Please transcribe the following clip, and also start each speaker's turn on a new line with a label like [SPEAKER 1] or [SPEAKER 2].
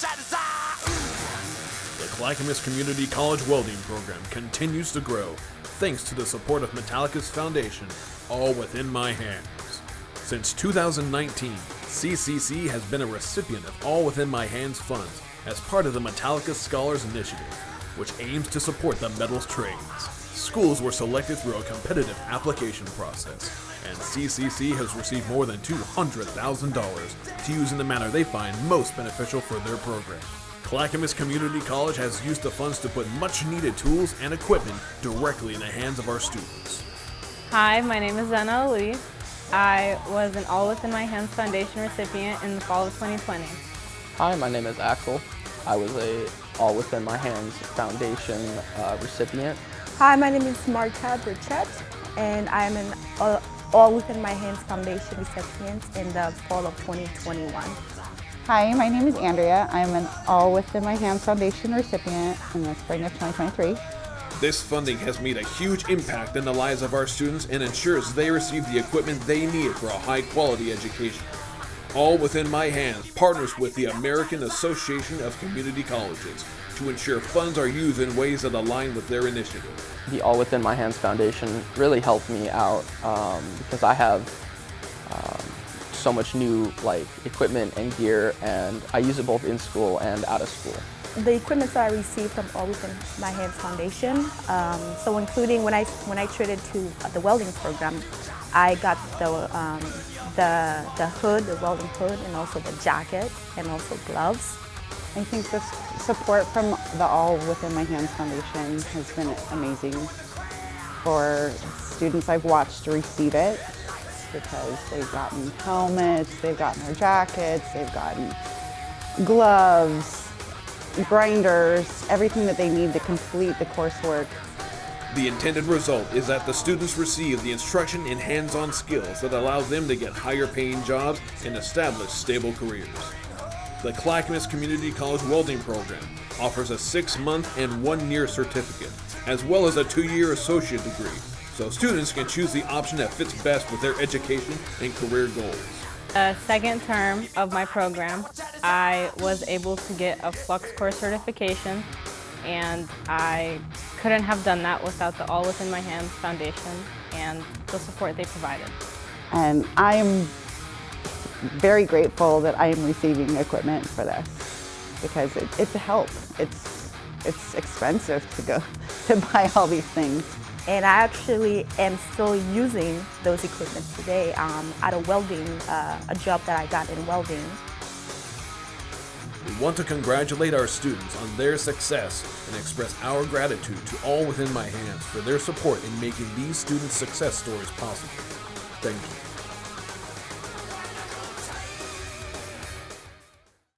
[SPEAKER 1] The Clackamas Community College Welding Program continues to grow thanks to the support of Metallica's foundation, All Within My Hands. Since 2019, CCC has been a recipient of All Within My Hands funds as part of the Metallica Scholars Initiative, which aims to support the metals trades. Schools were selected through a competitive application process, and CCC has received more than $200,000 to use in the manner they find most beneficial for their program. Clackamas Community College has used the funds to put much-needed tools and equipment directly in the hands of our students.
[SPEAKER 2] Hi, my name is Zena Ali. I was an All Within My Hands Foundation recipient in the fall of 2020.
[SPEAKER 3] Hi, my name is Axel. I was a All Within My Hands Foundation recipient.
[SPEAKER 4] Hi, my name is Marta Burchett, and I am an All Within My Hands Foundation recipient in the fall of 2021.
[SPEAKER 5] Hi, my name is Andrea. I'm an All Within My Hands Foundation recipient in the spring of 2023.
[SPEAKER 1] This funding has made a huge impact in the lives of our students and ensures they receive the equipment they need for a high-quality education. All Within My Hands partners with the American Association of Community Colleges to ensure funds are used in ways that align with their initiative.
[SPEAKER 3] The All Within My Hands Foundation really helped me out because I have so much new equipment and gear, and I use it both in school and out of school.
[SPEAKER 4] The equipment that I received from All Within My Hands Foundation, so including when I traded to the welding program, I got the hood, the welding hood, and also the jacket, and also gloves.
[SPEAKER 5] I think the support from the All Within My Hands Foundation has been amazing for students I've watched receive it, because they've gotten helmets, they've gotten their jackets, they've gotten gloves, grinders, everything that they need to complete the coursework.
[SPEAKER 1] The intended result is that the students receive the instruction and hands-on skills that allow them to get higher-paying jobs and establish stable careers. The Clackamas Community College Welding Program offers a 6-month and 1-year certificate, as well as a 2-year associate degree, so students can choose the option that fits best with their education and career goals.
[SPEAKER 2] The second term of my program, I was able to get a flux core certification, and I couldn't have done that without the All Within My Hands Foundation and the support they provided.
[SPEAKER 5] And I am very grateful that I am receiving equipment for this, because it's a help. It's expensive to go to buy all these things.
[SPEAKER 4] And I actually am still using those equipment today at a welding, a job that I got in welding.
[SPEAKER 1] We want to congratulate our students on their success and express our gratitude to All Within My Hands for their support in making these students' success stories possible. Thank you.